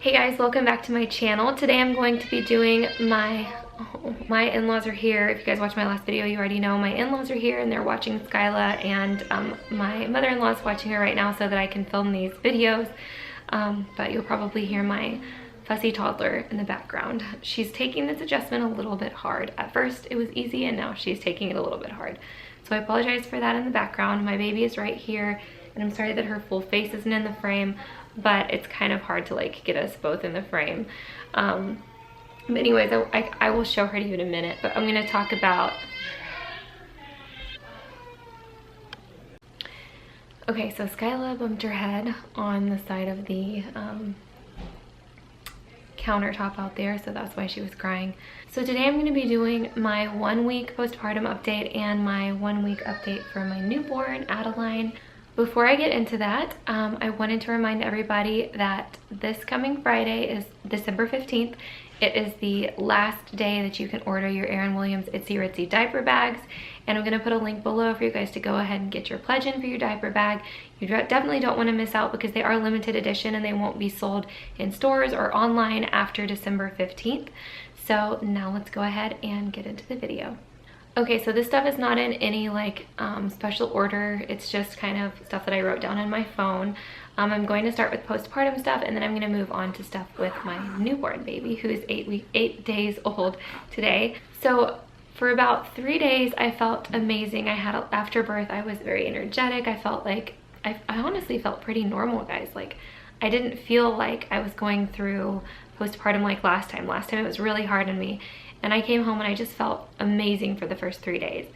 Hey guys, welcome back to my channel. Today I'm going to be doing my in-laws are here. If you guys watched my last video, you already know my in-laws are here and they're watching Skyla, and my mother-in-law is watching her right now so that I can film these videos. But you'll probably hear my fussy toddler in the background. She's taking this adjustment a little bit hard. At first it was easy and now she's taking it a little bit hard. So I apologize for that in the background. My baby is right here and I'm sorry that her full face isn't in the frame, but it's kind of hard to like get us both in the frame. But anyways, I will show her to you in a minute, but I'm gonna talk about, okay, so Skyla bumped her head on the side of the countertop out there, so that's why she was crying. So today I'm going to be doing my 1 week postpartum update and my 1 week update for my newborn Adeline. Before I get into that, I wanted to remind everybody that this coming Friday is December 15th. It is the last day that you can order your Aaryn Williams ITZY RITZY diaper bags, and I'm going to put a link below for you guys to go ahead and get your pledge in for your diaper bag. You definitely don't want to miss out because they are limited edition and they won't be sold in stores or online after December 15th. So now let's go ahead and get into the video. Okay, so this stuff is not in any like special order. It's just kind of stuff that I wrote down on my phone. I'm going to start with postpartum stuff, and then I'm going to move on to stuff with my newborn baby, who is 8 days old today. So for about 3 days, I felt amazing. After birth, I was very energetic. I felt like, I honestly felt pretty normal, guys. Like, I didn't feel like I was going through postpartum like last time. Last time it was really hard on me. And I came home and I just felt amazing for the first 3 days.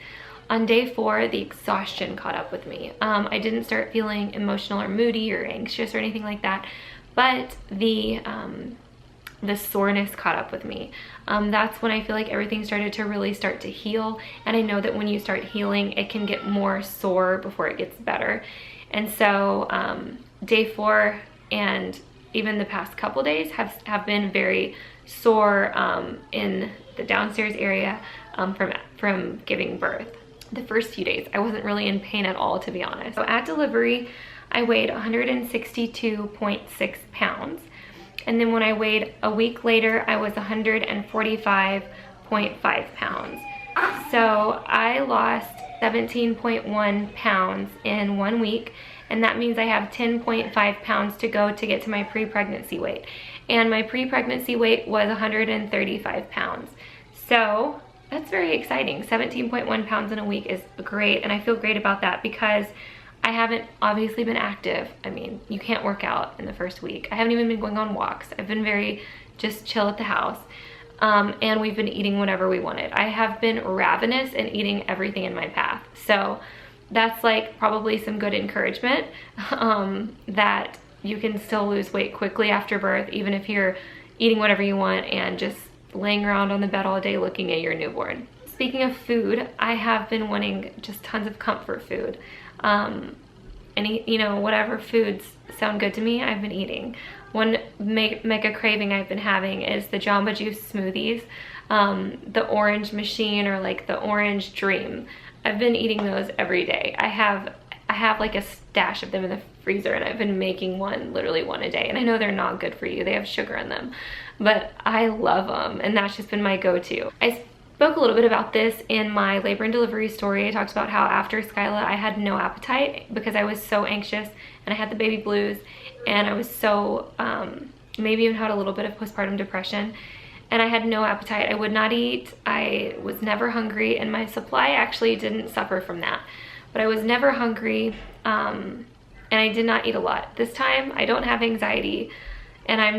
On day 4, the exhaustion caught up with me. I didn't start feeling emotional or moody or anxious or anything like that, but the soreness caught up with me. That's when I feel like everything started to really start to heal. And I know that when you start healing, it can get more sore before it gets better. And so day 4 and even the past couple days have been very sore in the downstairs area from giving birth. The first few days, I wasn't really in pain at all, to be honest. So at delivery, I weighed 162.6 pounds. And then when I weighed a week later, I was 145.5 pounds. So I lost 17.1 pounds in 1 week. And that means I have 10.5 pounds to go to get to my pre-pregnancy weight. And my pre-pregnancy weight was 135 pounds. So that's very exciting. 17.1 pounds in a week is great, and I feel great about that because I haven't obviously been active. I mean, you can't work out in the first week. I haven't even been going on walks. I've been very just chill at the house. And we've been eating whatever we wanted. I have been ravenous and eating everything in my path. So that's like probably some good encouragement that you can still lose weight quickly after birth, even if you're eating whatever you want and just laying around on the bed all day looking at your newborn. Speaking of food, I have been wanting just tons of comfort food. You know, whatever foods sound good to me, I've been eating. One mega craving I've been having is the Jamba Juice smoothies, the orange machine, or like the orange dream. I've been eating those every day. I have like a stash of them in the freezer, and I've been making literally one a day. And I know they're not good for you. They have sugar in them, but I love them, and that's just been my go-to. I spoke a little bit about this in my labor and delivery story. I talked about how after Skyla, I had no appetite because I was so anxious and I had the baby blues, and I was so, maybe even had a little bit of postpartum depression. And I had no appetite. I would not eat. I was never hungry, and my supply actually didn't suffer from that. But I was never hungry, and I did not eat a lot. This time, I don't have anxiety, and I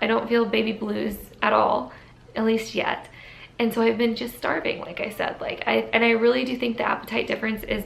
don't feel baby blues at all, at least yet. And so I've been just starving, like I said. And I really do think the appetite difference is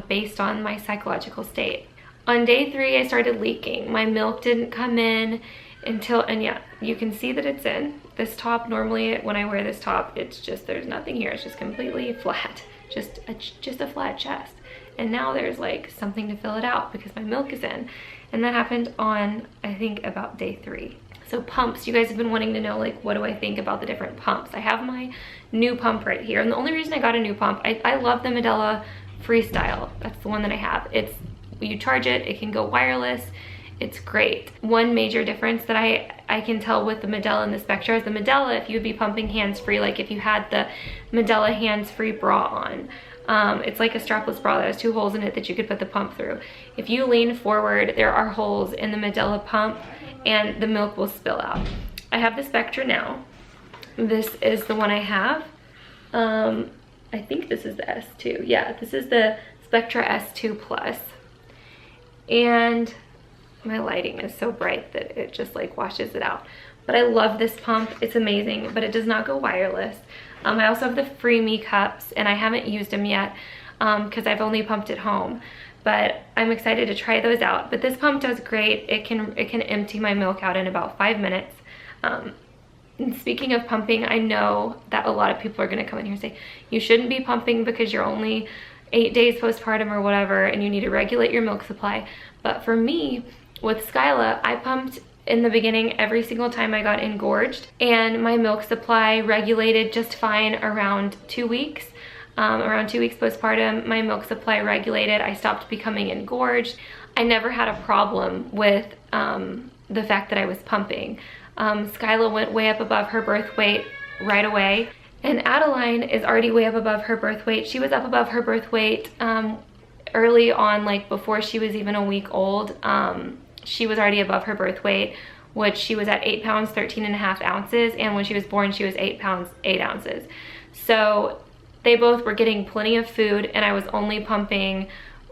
based on my psychological state. On day 3, I started leaking. My milk didn't come in until, and yeah, you can see that it's in. This top, normally when I wear this top, it's just, there's nothing here. It's just completely flat, just a flat chest. And now there's like something to fill it out because my milk is in. And that happened on, I think, about day 3. So pumps, you guys have been wanting to know, like, what do I think about the different pumps? I have my new pump right here. And the only reason I got a new pump, I love the Medela Freestyle. That's the one that I have. You charge it, it can go wireless. It's great. One major difference that I can tell with the Medela and the Spectra is the Medela, if you would be pumping hands-free, like if you had the Medela hands-free bra on, it's like a strapless bra that has 2 holes in it that you could put the pump through. If you lean forward, there are holes in the Medela pump and the milk will spill out. I have the Spectra now. This is the one I have. I think this is the S2. Yeah, this is the Spectra S2 Plus. And my lighting is so bright that it just like washes it out. But I love this pump. It's amazing, but it does not go wireless. I also have the Free Me cups, and I haven't used them yet because I've only pumped at home. But I'm excited to try those out. But this pump does great. It can empty my milk out in about 5 minutes. And speaking of pumping, I know that a lot of people are going to come in here and say, you shouldn't be pumping because you're only 8 days postpartum or whatever, and you need to regulate your milk supply. But for me, with Skyla, I pumped in the beginning every single time I got engorged, and my milk supply regulated just fine around 2 weeks. Around 2 weeks postpartum, my milk supply regulated. I stopped becoming engorged. I never had a problem with the fact that I was pumping. Skyla went way up above her birth weight right away. And Adeline is already way up above her birth weight. She was up above her birth weight early on, like before she was even a week old. She was already above her birth weight, which she was at 8 pounds, 13.5 ounces. And when she was born, she was 8 pounds, 8 ounces. So they both were getting plenty of food, and I was only pumping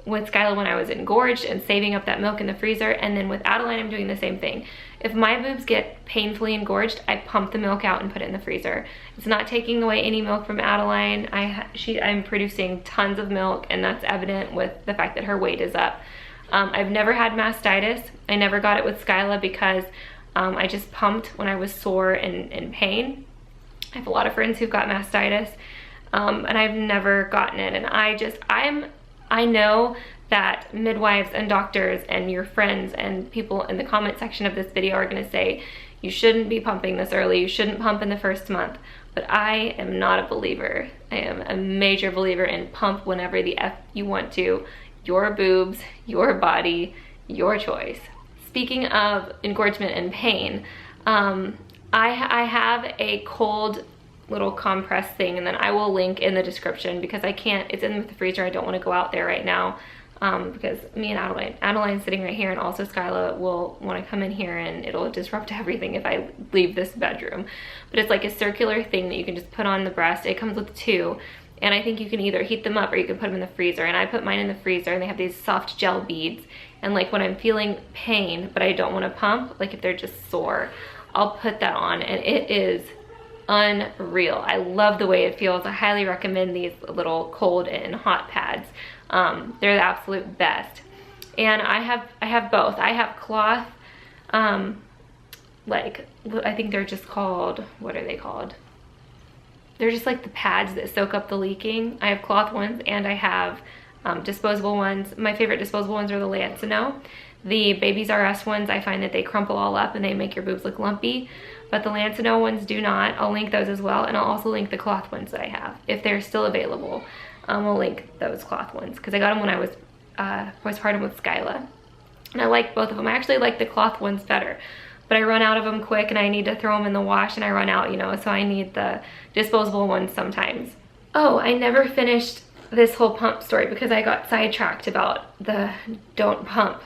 with Skyla when I was engorged and saving up that milk in the freezer. And then with Adeline, I'm doing the same thing. If my boobs get painfully engorged, I pump the milk out and put it in the freezer. It's not taking away any milk from Adeline. I'm producing tons of milk, and that's evident with the fact that her weight is up. I've never had mastitis. I never got it with Skyla because I just pumped when I was sore and in pain. I have a lot of friends who've got mastitis, and I've never gotten it. And I know that midwives and doctors and your friends and people in the comment section of this video are gonna say, you shouldn't be pumping this early, you shouldn't pump in the first month. But I am not a believer. I am a major believer in pump whenever the F you want to. Your boobs, your body, your choice. Speaking of engorgement and pain, I have a cold little compress thing, and then I will link in the description because I can't, it's in the freezer. I don't want to go out there right now because me and Adeline's sitting right here, and also Skyla will want to come in here, and it'll disrupt everything if I leave this bedroom. But it's like a circular thing that you can just put on the breast. It comes with 2, and I think you can either heat them up or you can put them in the freezer. And I put mine in the freezer, and they have these soft gel beads. And like when I'm feeling pain but I don't want to pump, like if they're just sore, I'll put that on, and it is unreal. I love the way it feels. I highly recommend these little cold and hot pads. They're the absolute best. And I have both. I have cloth, like I think they're just called, what are they called? They're just like the pads that soak up the leaking. I have cloth ones, and I have disposable ones. My favorite disposable ones are the Lancino. The Babies R Us ones, I find that they crumple all up and they make your boobs look lumpy, but the Lancino ones do not. I'll link those as well, and I'll also link the cloth ones that I have if they're still available. We'll link those cloth ones because I got them when I was postpartum with Skyla, and I like both of them. I actually like the cloth ones better, but I run out of them quick, and I need to throw them in the wash, and I run out, you know, so I need the disposable ones sometimes. Oh, I never finished this whole pump story because I got sidetracked about the don't pump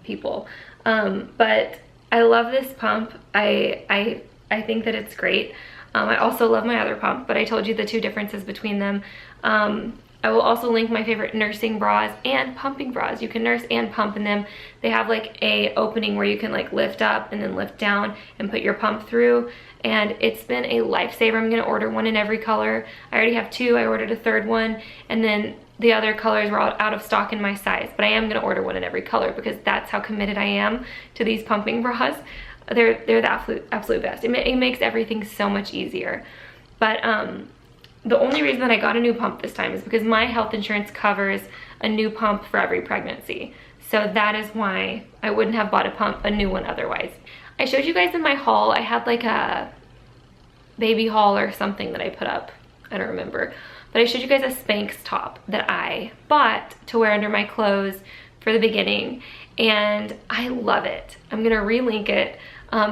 people. But I love this pump. I think that it's great. I also love my other pump, but I told you the 2 differences between them. I will also link my favorite nursing bras and pumping bras. You can nurse and pump in them. They have like a opening where you can like lift up and then lift down and put your pump through. And it's been a lifesaver. I'm gonna order one in every color. I already have 2, I ordered a 3rd one, and then the other colors were out of stock in my size, but I am gonna order one in every color because that's how committed I am to these pumping bras. They're the absolute best. It makes everything so much easier. But the only reason that I got a new pump this time is because my health insurance covers a new pump for every pregnancy. So that is why I wouldn't have bought a new one otherwise. I showed you guys in my haul, I had like a baby haul or something that I put up. I don't remember. But I showed you guys a Spanx top that I bought to wear under my clothes for the beginning. and I love it. I'm gonna relink it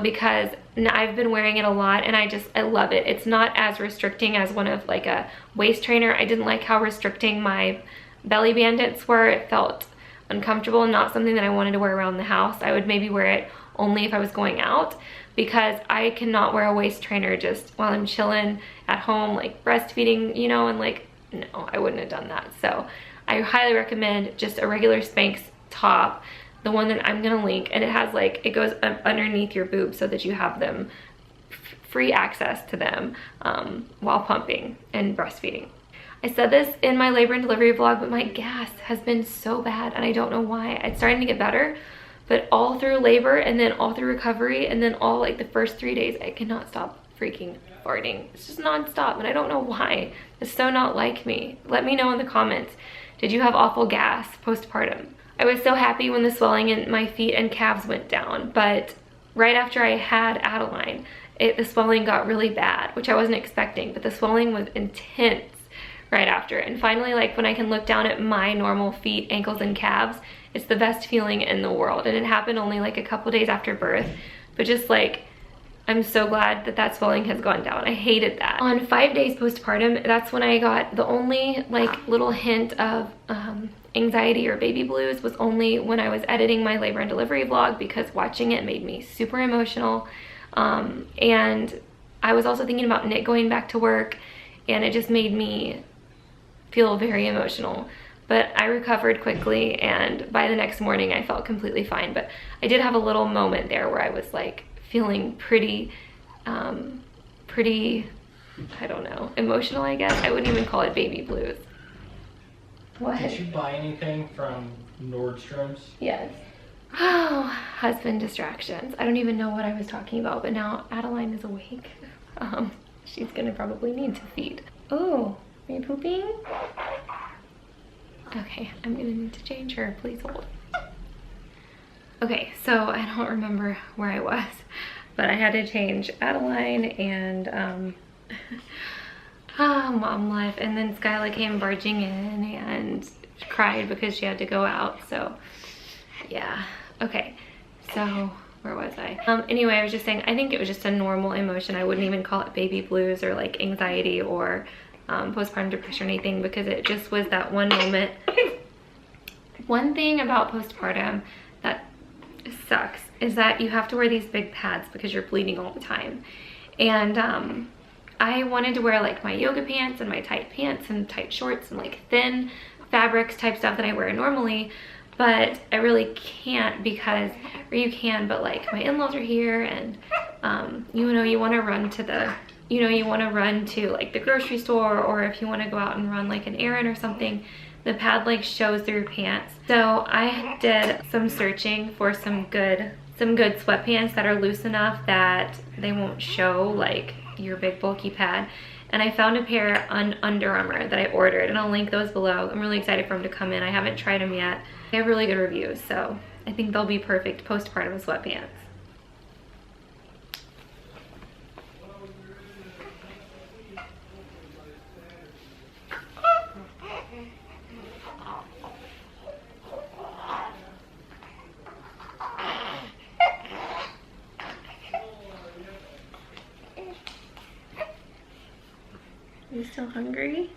because I've been wearing it a lot and I love it. It's not as restricting as one of like a waist trainer. I didn't like how restricting my belly bandits were. It felt uncomfortable, not something that I wanted to wear around the house. I would maybe wear it only if I was going out, because I cannot wear a waist trainer just while I'm chilling at home, like breastfeeding, you know, and like, no, I wouldn't have done that. So I highly recommend just a regular Spanx top, the one that I'm gonna link, and it has like, it goes underneath your boobs so that you have them free access to them while pumping and breastfeeding. I said this in my labor and delivery vlog, but my gas has been so bad and I don't know why. It's starting to get better, but all through labor and then all through recovery and then all like the first 3 days, I cannot stop freaking farting. It's just nonstop and I don't know why. It's so not like me. Let me know in the comments. Did you have awful gas postpartum? I was so happy when the swelling in my feet and calves went down, but right after I had Adeline, the swelling got really bad, which I wasn't expecting, but the swelling was intense right after. And finally, like when I can look down at my normal feet, ankles, and calves, it's the best feeling in the world. And it happened only like a couple days after birth, but just like, I'm so glad that that swelling has gone down. I hated that. On 5 days postpartum, that's when I got the only like little hint of anxiety or baby blues was only when I was editing my labor and delivery vlog, because watching it made me super emotional. And I was also thinking about Nick going back to work, and it just made me feel very emotional. But I recovered quickly, and by the next morning I felt completely fine. But I did have a little moment there where I was like feeling pretty, I don't know, emotional, I guess. I wouldn't even call it baby blues. What? Did you buy anything from Nordstrom's? Yes. Oh, husband distractions. I don't even know what I was talking about, but now Adeline is awake. She's gonna probably need to feed. Oh, are you pooping? Okay, I'm gonna need to change her. Please hold. Okay, so I don't remember where I was, but I had to change Adeline, and Mom left, and then Skyla came barging in and cried because she had to go out. So yeah, okay, so where was I? Anyway, I was just saying, I think it was just a normal emotion. I wouldn't even call it baby blues or like anxiety or postpartum depression or anything, because it just was that one moment. One thing about postpartum that sucks is that you have to wear these big pads because you're bleeding all the time. And I wanted to wear like my yoga pants and my tight pants and tight shorts and like thin fabrics type stuff that I wear normally, but I really can't because, or you can, but like my in-laws are here, and you know, you want to run to the, you know, you want to run to like the grocery store, or if you want to go out and run like an errand or something, the pad like shows through your pants. So I did some searching for some good sweatpants that are loose enough that they won't show like your big bulky pad, and I found a pair on Under Armour that I ordered, and I'll link those below. I'm really excited for them to come in. I haven't tried them yet. They have really good reviews, so I think they'll be perfect postpartum sweatpants. Are you still hungry?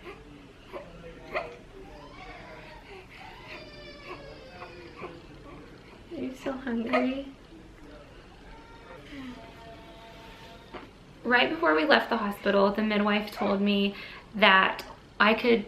Are you still hungry? Right before we left the hospital, the midwife told me that I could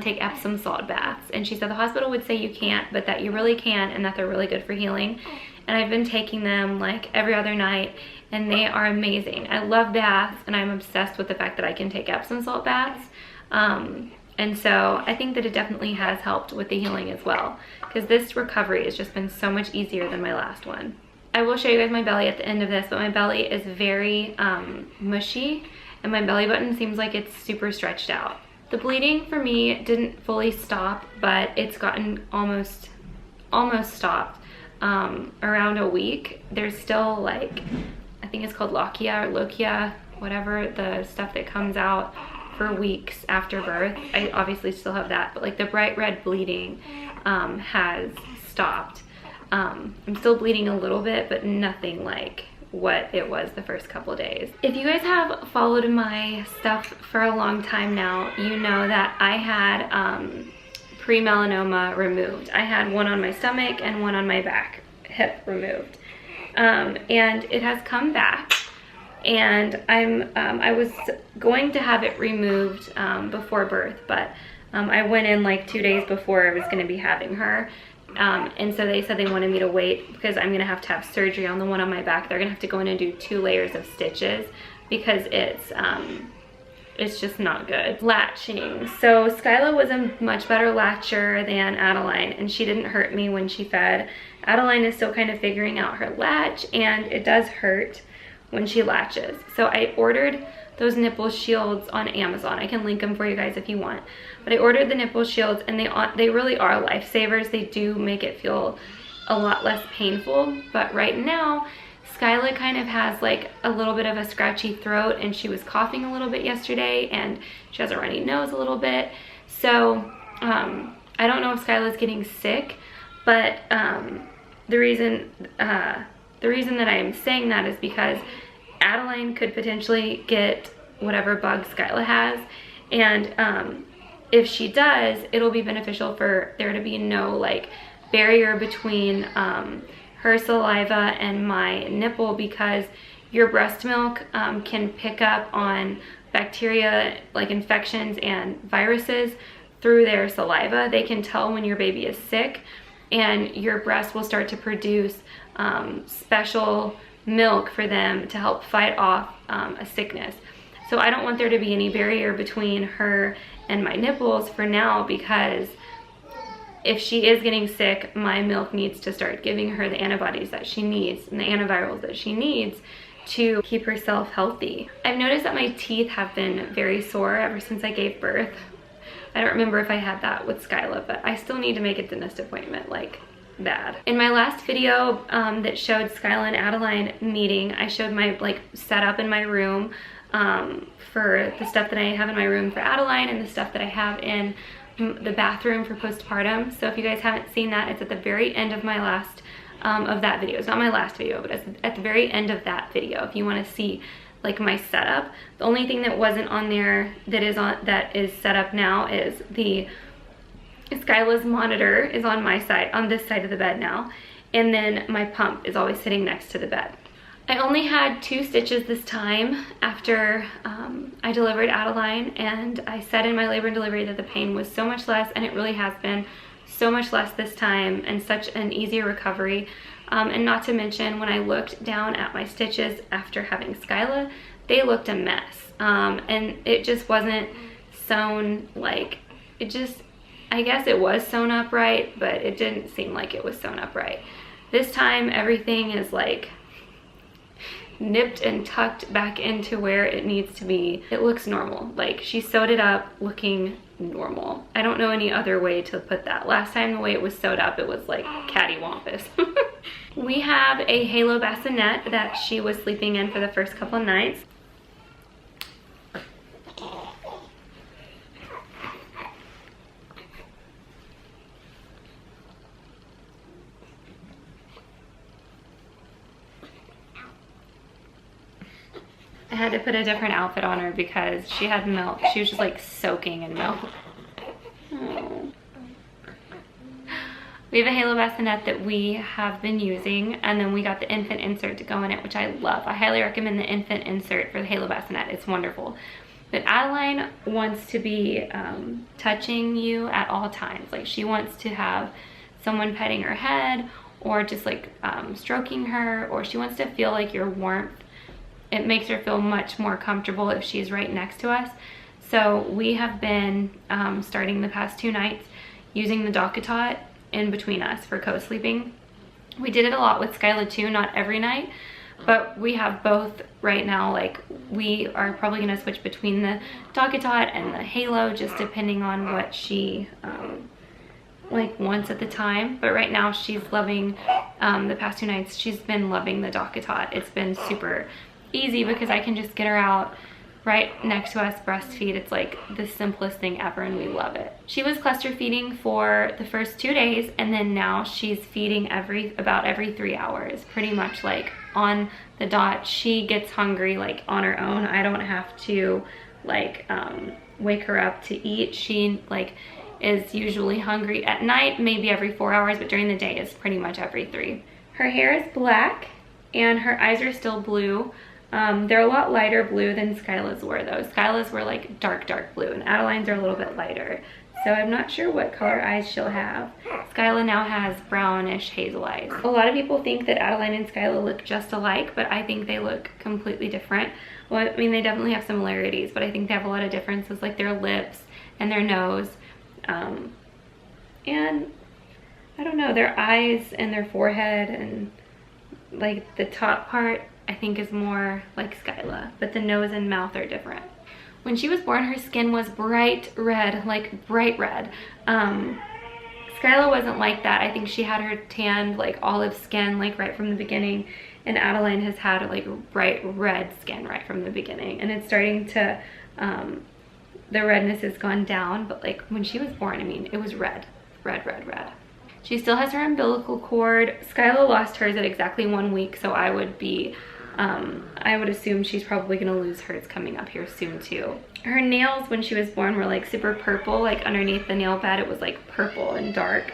take Epsom salt baths, and she said the hospital would say you can't, but that you really can, and that they're really good for healing. And I've been taking them like every other night, and they are amazing. I love baths, and I'm obsessed with the fact that I can take Epsom salt baths. And so I think that it definitely has helped with the healing as well, because this recovery has just been so much easier than my last one. I will show you guys my belly at the end of this, but my belly is very mushy, and my belly button seems like it's super stretched out. The bleeding for me didn't fully stop, but it's gotten almost stopped. Around a week. There's still like, I think it's called lochia, whatever, the stuff that comes out for weeks after birth. I obviously still have that, but like the bright red bleeding has stopped. I'm still bleeding a little bit, but nothing like what it was the first couple days. If you guys have followed my stuff for a long time now, you know that I had pre-melanoma removed. I had one on my stomach and one on my back hip removed. And it has come back, and I was going to have it removed before birth, but I went in like 2 days before I was going to be having her. And so they said they wanted me to wait because I'm gonna have to have surgery on the one on my back. They're gonna have to go in and do 2 layers of stitches because it's just not good. Latching. So Skyla was a much better latcher than Adeline, and she didn't hurt me when she fed. Adeline is still kind of figuring out her latch, and it does hurt when she latches. So I ordered those nipple shields on Amazon. I can link them for you guys if you want. But I ordered the nipple shields, and they really are lifesavers. They do make it feel a lot less painful. But right now, Skyla kind of has like a little bit of a scratchy throat, and she was coughing a little bit yesterday, and she has a runny nose a little bit. So I don't know if Skyla's getting sick, but the reason that I am saying that is because Adeline could potentially get whatever bug Skyla has, and if she does, it'll be beneficial for there to be no like barrier between her saliva and my nipple, because your breast milk can pick up on bacteria like infections and viruses through their saliva. They can tell when your baby is sick, and your breast will start to produce special milk for them to help fight off a sickness. So I don't want there to be any barrier between her and my nipples for now, because if she is getting sick, my milk needs to start giving her the antibodies that she needs and the antivirals that she needs to keep herself healthy. I've noticed that my teeth have been very sore ever since I gave birth. I don't remember if I had that with Skyla, but I still need to make a dentist appointment like bad. In my last video that showed Skyla and Adeline meeting, I showed my like setup in my room for the stuff that I have in my room for Adeline and the stuff that I have in the bathroom for postpartum. So if you guys haven't seen that, it's at the very end of my last of that video. It's not my last video, but it's at the very end of that video if you want to see like my setup. The only thing that wasn't on there that is set up now is the Skyla's monitor is on my side, on this side of the bed now, and then my pump is always sitting next to the bed. I only had 2 stitches this time after I delivered Adeline, and I said in my labor and delivery that the pain was so much less, and it really has been so much less this time, and such an easier recovery. And not to mention, when I looked down at my stitches after having Skyla, they looked a mess. And it just wasn't sewn like, it just, I guess it was sewn up right, but it didn't seem like it was sewn up right. This time, everything is like nipped and tucked back into where it needs to be. It looks normal. Like, she sewed it up looking normal. I don't know any other way to put that. Last time the way it was sewed up, it was like cattywampus. We have a halo bassinet that she was sleeping in for the first couple of nights. I had to put a different outfit on her because she had milk. She was just like soaking in milk. Oh. We have a halo bassinet that we have been using, and then we got the infant insert to go in it, which I love. I highly recommend the infant insert for the halo bassinet. It's wonderful. But Adeline wants to be touching you at all times. Like, she wants to have someone petting her head, or just like stroking her, or she wants to feel like your warmth. It makes her feel much more comfortable if she's right next to us. So we have been starting the past 2 nights using the DockATot in between us for co-sleeping. We did it a lot with Skyla too, not every night, but we have both right now. Like, we are probably gonna switch between the DockATot and the halo, just depending on what she like wants at the time. But right now she's loving, the past 2 nights, she's been loving the DockATot. It's been super easy because I can just get her out right next to us breastfeed. It's like the simplest thing ever and we love it. She was cluster feeding for the first 2 days, and then now she's feeding about every 3 hours, pretty much like on the dot. She gets hungry like on her own. I don't have to like wake her up to eat. She like is usually hungry at night, maybe every 4 hours, but during the day it's pretty much every 3. Her hair is black and her eyes are still blue. They're a lot lighter blue than Skyla's were though. Skyla's were like dark blue and Adeline's are a little bit lighter. So I'm not sure what color eyes she'll have. Skyla now has brownish hazel eyes. A lot of people think that Adeline and Skyla look just alike, but I think they look completely different. Well, I mean, they definitely have similarities, but I think they have a lot of differences, like their lips and their nose. And I don't know, their eyes and their forehead and like the top part I think is more like Skyla, but the nose and mouth are different. When she was born, her skin was bright red, like bright red. Skyla wasn't like that. I think she had her tanned like olive skin like right from the beginning, and Adeline has had like bright red skin right from the beginning, and it's starting to, the redness has gone down, but like when she was born, I mean, it was red. She still has her umbilical cord. Skyla lost hers at exactly 1 week, so I would assume she's probably gonna lose hers coming up here soon too. Her nails when she was born were like super purple, like underneath the nail bed it was like purple and dark.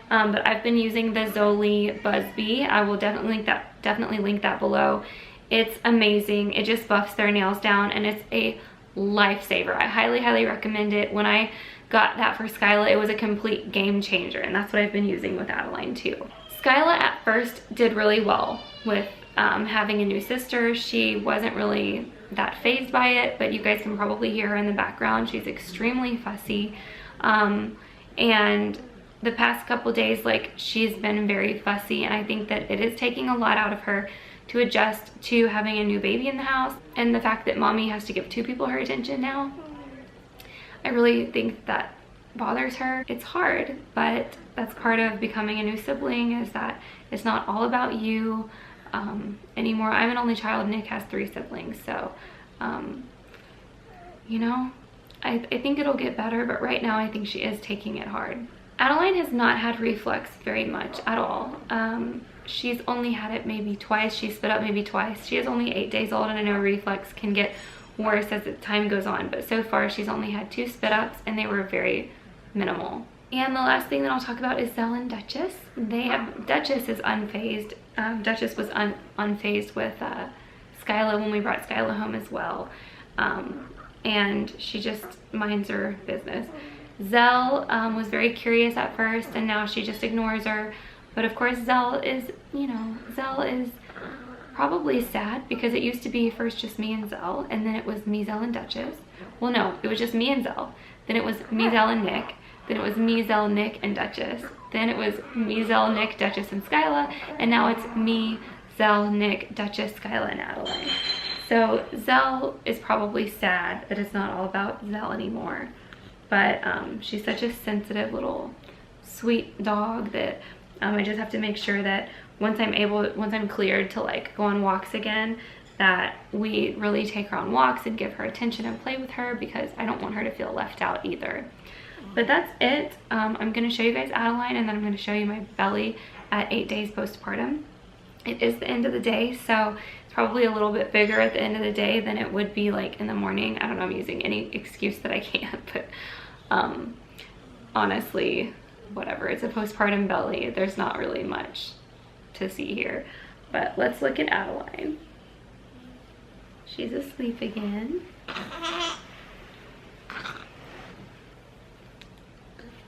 But I've been using the Zoli Buzz Bee. I will definitely link that below. It's amazing. It just buffs their nails down and it's a lifesaver. I highly recommend it. When I got that for Skyla, it was a complete game changer, and that's what I've been using with Adeline too. Skyla at first did really well with having a new sister. She wasn't really that fazed by it, but you guys can probably hear her in the background. She's extremely fussy, and the past couple days, like, she's been very fussy, and I think that it is taking a lot out of her to adjust to having a new baby in the house, and the fact that mommy has to give 2 people her attention now. I really think that bothers her. It's hard, but that's part of becoming a new sibling, is that it's not all about you anymore. I'm an only child. Nick has 3 siblings, so you know, I think it'll get better, but right now I think she is taking it hard. Adeline has not had reflux very much at all. She's only had it maybe twice. She spit up maybe twice. She is only 8 days old, and I know reflux can get worse as the time goes on, but so far she's only had 2 spit ups and they were very minimal. And the last thing that I'll talk about is Zell and Duchess. Duchess is unfazed. Duchess was unfazed with Skyla when we brought Skyla home as well, and she just minds her business. Zell was very curious at first, and now she just ignores her. But of course Zell is, you know, Zell is probably sad, because it used to be first just me and Zell, and then it was me, Zell, and Duchess. Well, no, it was just me and Zell. Then it was me, Zell, and Nick. Then it was me, Zell, Nick, and Duchess. Then it was me, Zell, Nick, Duchess, and Skyla. And now it's me, Zell, Nick, Duchess, Skyla, and Adeline. So Zell is probably sad that it's not all about Zell anymore. But she's such a sensitive little sweet dog that I just have to make sure that once I'm cleared to like go on walks again, that we really take her on walks and give her attention and play with her, because I don't want her to feel left out either. But that's it. I'm going to show you guys Adeline, and then I'm going to show you my belly at 8 days postpartum. It is the end of the day, so it's probably a little bit bigger at the end of the day than it would be like in the morning. I don't know, I'm using any excuse that I can, but honestly, whatever. It's a postpartum belly. There's not really much to see here. But let's look at Adeline. She's asleep again.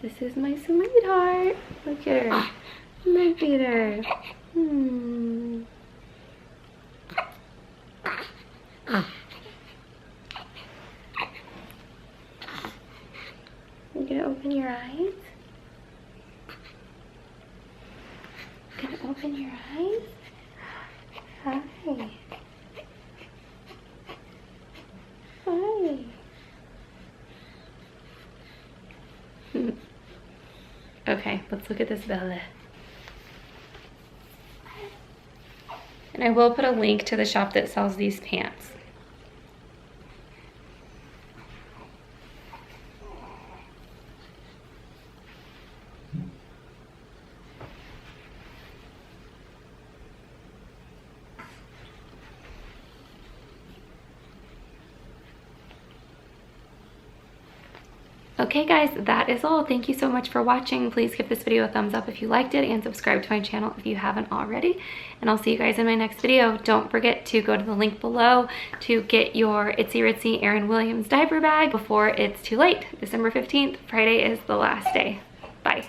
This is my sweetheart. Look at her. Look at her. You gonna open your eyes? Gonna open your eyes? Hi. Hi. Okay, let's look at this Bella. And I will put a link to the shop that sells these pants. Okay guys, that is all. Thank you so much for watching. Please give this video a thumbs up if you liked it and subscribe to my channel if you haven't already. And I'll see you guys in my next video. Don't forget to go to the link below to get your ITZY RITZY Aaryn Williams diaper bag before it's too late. December 15th, Friday is the last day. Bye.